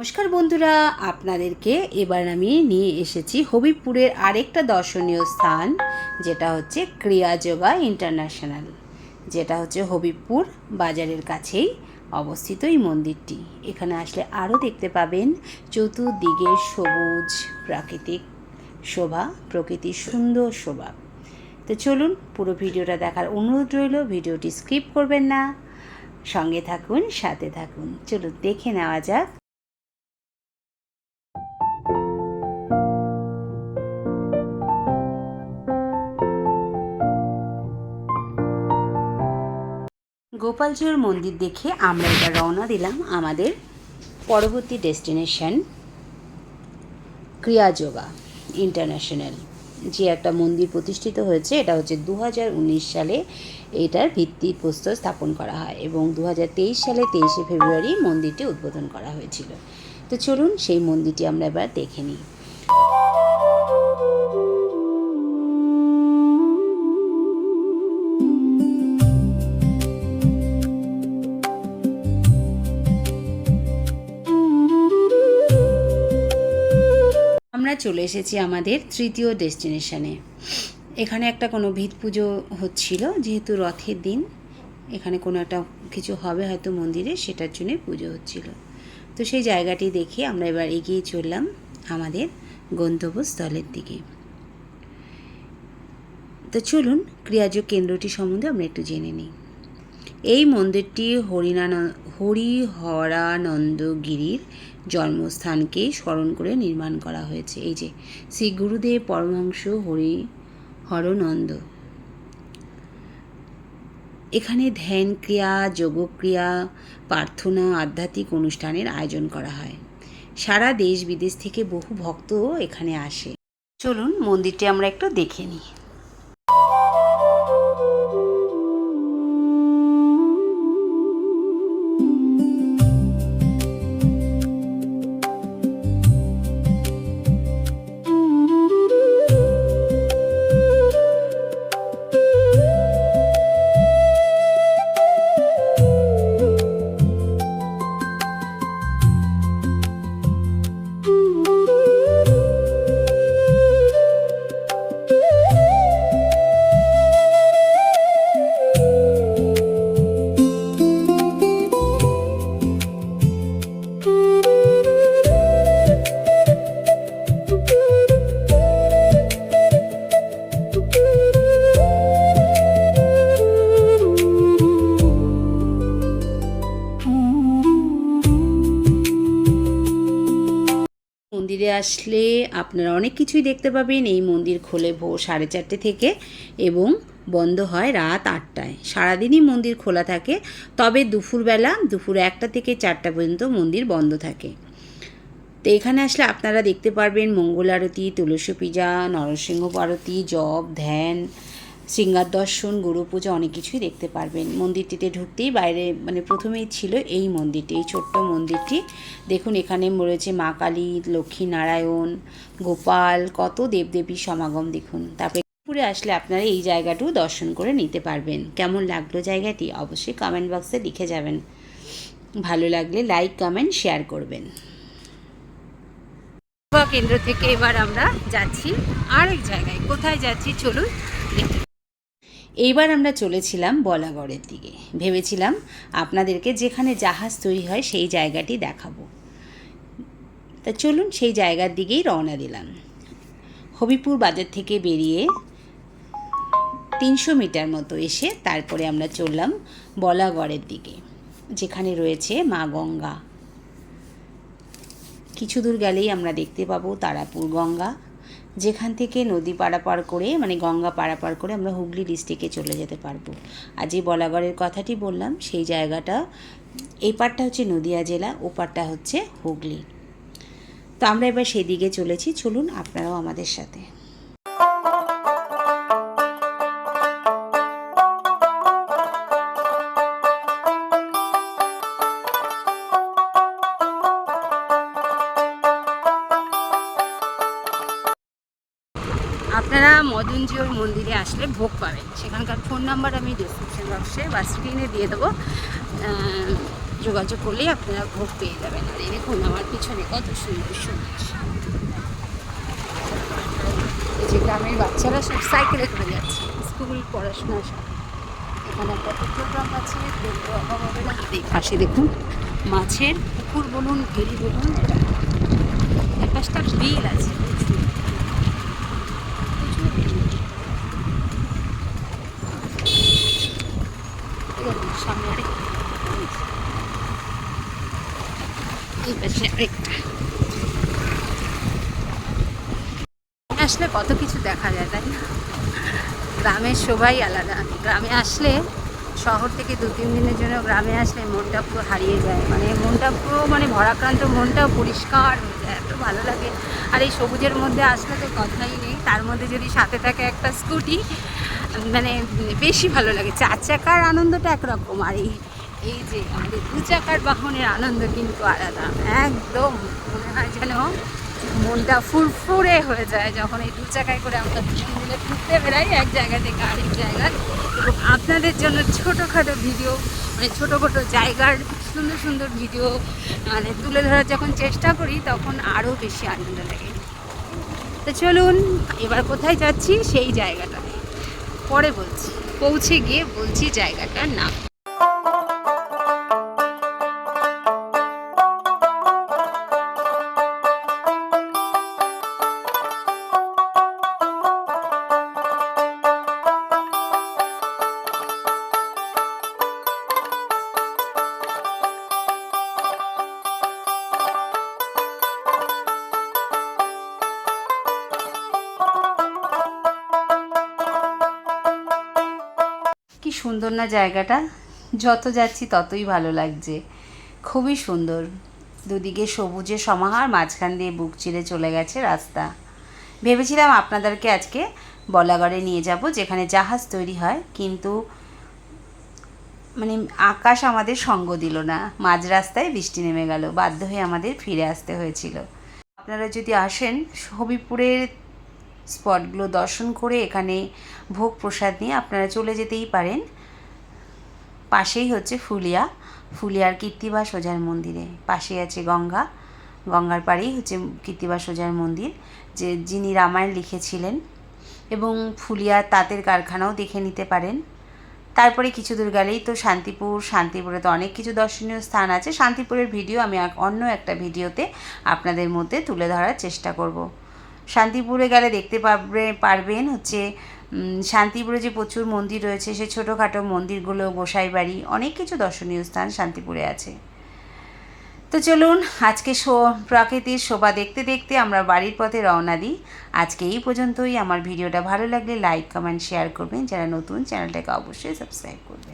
নমস্কার বন্ধুরা, আপনাদেরকে এবার আমি নিয়ে এসেছি হবিবপুরের আরেকটা দর্শনীয় স্থান, যেটা হচ্ছে ক্রিয়াযোগা ইন্টারন্যাশনাল, যেটা হচ্ছে হবিবপুর বাজারের কাছেই অবস্থিত এই মন্দিরটি। এখানে আসলে আরও দেখতে পাবেন চতুর্দিকে সবুজ প্রাকৃতিক শোভা, প্রকৃতির সুন্দর শোভা। তো চলুন পুরো ভিডিওটা দেখার অনুরোধ রইল, ভিডিওটি স্কিপ করবেন না, সঙ্গে থাকুন, সাথে থাকুন। চলুন দেখে নেওয়া যাক। গোপালজিউর মন্দির দেখে আমরা এবার রওনা দিলাম আমাদের পরবর্তী ডেস্টিনেশন ক্রিয়াযোগা ইন্টারন্যাশনাল, যে একটা মন্দির প্রতিষ্ঠিত হয়েছে। এটা হচ্ছে 2019 সালে এটার ভিত্তিপ্রস্তর স্থাপন করা হয় এবং 2023 সালে 23শে ফেব্রুয়ারি মন্দিরটি উদ্বোধন করা হয়েছিল। তো চলুন সেই মন্দিরটি আমরা এবার দেখে নিই। আমরা চলে এসেছি আমাদের তৃতীয় ডেস্টিনেশনে। এখানে একটা কোনো ভিত পুজো হচ্ছিল, যেহেতু রথের দিন এখানে কোনো একটা কিছু হবে হয়তো মন্দিরে, সেটার জন্য পুজো হচ্ছিল। তো সেই জায়গাটি দেখে আমরা এবার এগিয়ে চললাম আমাদের গন্তব্যস্থলের দিকে। তো চলুন ক্রিয়াযোগ কেন্দ্রটি সম্বন্ধে আমরা একটু জেনে নিই। এই মন্দিরটি হরিহরানন্দগিরির জন্মস্থানকে স্মরণ করে নির্মাণ করা হয়েছে। এই যে শ্রী গুরুদেব পরমহংস হরিহরানন্দ, এখানে ধ্যান ক্রিয়া, যোগক্রিয়া, প্রার্থনা, আধ্যাত্মিক অনুষ্ঠানের আয়োজন করা হয়। সারা দেশ বিদেশ থেকে বহু ভক্ত এখানে আসে। চলুন মন্দিরটি আমরা একটু দেখে নিই। মন্দিরে আসলে আপনারা অনেক কিছুই দেখতে পাবেন। এই মন্দির খোলে ভোর 4:30 থেকে এবং বন্ধ হয় রাত 8টায়। সারাদিনই মন্দির খোলা থাকে, তবে দুপুরবেলা দুপুর 1টা থেকে 4টা পর্যন্ত মন্দির বন্ধ থাকে। তো এখানে আসলে আপনারা দেখতে পারবেন মঙ্গল আরতি, তুলসী পূজা, নরসিংহ আরতি, জপ, ধ্যান, শৃঙ্গার দর্শন, গুরু পূজা, অনেক কিছুই দেখতে পারবেন। মন্দিরটিতে ঢুকতেই বাইরে প্রথমেই ছিল এই মন্দিরটি, এই ছোট্ট মন্দিরটি। দেখুন এখানে রয়েছে মা কালী, লক্ষ্মী নারায়ণ, গোপাল, কত দেবদেবীর সমাগম দেখুন। তারপরে পুরে আসলে আপনারা এই জায়গাটিও দর্শন করে নিতে পারবেন। কেমন লাগলো জায়গাটি অবশ্যই কমেন্ট বক্সে লিখে যাবেন। ভালো লাগলে লাইক, কমেন্ট, শেয়ার করবেন। কেন্দ্র থেকে এবার আমরা যাচ্ছি আরেক জায়গায়। কোথায় যাচ্ছি চলুন দেখি। এইবার আমরা চলেছিলাম বলাগড়ের দিকে। ভেবেছিলাম আপনাদেরকে যেখানে জাহাজ তৈরি হয় সেই জায়গাটি দেখাবো। তা চলুন সেই জায়গার দিকেই রওনা দিলাম। হবিপুর বাজার থেকে বেরিয়ে 300 মিটার মতো এসে তারপরে আমরা চললাম বলাগড়ের দিকে, যেখানে রয়েছে মা গঙ্গা। কিছু দূর গেলেই আমরা দেখতে পাবো তারাপুর গঙ্গা, যেখান থেকে নদী পারাপার করে গঙ্গা পারাপার করে আমরা হুগলি ডিস্ট্রিক্টে চলে যেতে পারবো। আর যে বলাগড়ের কথাটি বললাম সেই জায়গাটা, এই পারটা হচ্ছে নদিয়া জেলা, ও পারটা হচ্ছে হুগলি। তো আমরা এবার সেই দিকে চলেছি, চলুন আপনারাও আমাদের সাথে। আপনারা মদনজিওর মন্দিরে আসলে ভোগ পাবেন। সেখানকার ফোন নাম্বার আমি ডিসক্রিপশন বক্সে বা স্ক্রিনে দিয়ে দেবো। যোগাযোগ করলেই আপনারা ভোগ পেয়ে যাবেন। আর এই দেখুন আমার পিছনে কত সুন্দর সুন্দর, এই যে গ্রামের বাচ্চারা সব সাইকেলে করে যাচ্ছে স্কুল পড়াশোনার সাথে। এখানে একটা প্রোগ্রাম আছে, অভাব হবে না। এই পাশে দেখুন মাছের পুকুর বলুন, ভেরি বলুন, এটা এক পাশটা বিল আছে প্রচুর প্রচুর বিল। সামনে আরেকটা, এই পাশে আরেকটা। আসলে কত কিছু দেখা যায়, তাই না? গ্রামের শোভাই আলাদা। গ্রামে আসলে, শহর থেকে 2-3 দিনের জন্য গ্রামে আসলে মনটা পুরো হারিয়ে যায়, মানে মনটা পুরো মানে ভরাক্রান্ত, মনটাও পরিষ্কার হয়ে যায়, এত ভালো লাগে। আর এই সবুজের মধ্যে আসলে তো কথাই নেই, তার মধ্যে যদি সাথে থাকে একটা স্কুটি, মানে বেশি ভালো লাগে। 4 চাকার আনন্দটা একরকম, আর এই যে আমাদের 2 চাকার বাহনের আনন্দ কিন্তু আলাদা। একদম মনে হয় যেন মনটা ফুরফুরে হয়ে যায় যখন এই 2 চাকায় করে আমরা দুজন মিলে ঘুরতে বেড়াই এক জায়গা থেকে আরেক জায়গায়। এবং আপনাদের জন্য ছোটোখাটো ভিডিও, মানে ছোটো ছোটো জায়গার সুন্দর সুন্দর ভিডিও মানে তুলে ধরার যখন চেষ্টা করি তখন আরও বেশি আনন্দ লাগে। তো চলুন এবার কোথায় যাচ্ছি সেই জায়গাটা পরে বলছি, পৌঁছে গিয়ে বলছি জায়গাটার নাম। কি সুন্দর না জায়গাটা, যত যাচ্ছি ততই ভালো লাগছে, খুবই সুন্দর। দুদিকে সবুজের সমাহার, মাঝখান দিয়ে বুক চিরে চলে গেছে রাস্তা। ভেবেছিলাম আপনাদেরকে আজকে বলাগড়ে নিয়ে যাব, যেখানে জাহাজ তৈরি হয়, কিন্তু মানে আকাশ আমাদের সঙ্গ দিল না, মাঝ রাস্তায় বৃষ্টি নেমে গেল, বাধ্য হয়ে আমাদের ফিরে আসতে হয়েছিল। আপনারা যদি আসেন হবিপুরের স্পটগুলো দর্শন করে এখানে ভোগ প্রসাদ নিয়ে আপনারা চলে যেতেই পারেন। পাশেই হচ্ছে ফুলিয়ার কীর্তিবাস ওঝার মন্দিরে, পাশেই আছে গঙ্গার পাড়েই হচ্ছে কীর্তিবাস ওঝার মন্দির, যিনি রামায়ণ লিখেছিলেন। এবং ফুলিয়ার তাঁতের কারখানাও দেখে নিতে পারেন। তারপরে কিছু দূর গেলেই তো শান্তিপুরে তো অনেক কিছু দর্শনীয় স্থান আছে। শান্তিপুরের ভিডিও আমি অন্য একটা ভিডিওতে আপনাদের মধ্যে তুলে ধরার চেষ্টা করব। শান্তিপুরে গেলে দেখতে পারবেন হচ্ছে শান্তিপুরে যে প্রচুর মন্দির রয়েছে, সে ছোটোখাটো মন্দিরগুলো, গোসাই বাড়ি, অনেক কিছু দর্শনীয় স্থান শান্তিপুরে আছে। তো চলুন আজকে প্রাকৃতিক শোভা দেখতে দেখতে আমরা বাড়ির পথে রওনা দিই। আজকে এই পর্যন্তই। আমার ভিডিওটা ভালো লাগলে লাইক, কমেন্ট, শেয়ার করবেন। যারা নতুন, চ্যানেলটাকে অবশ্যই সাবস্ক্রাইব করবেন।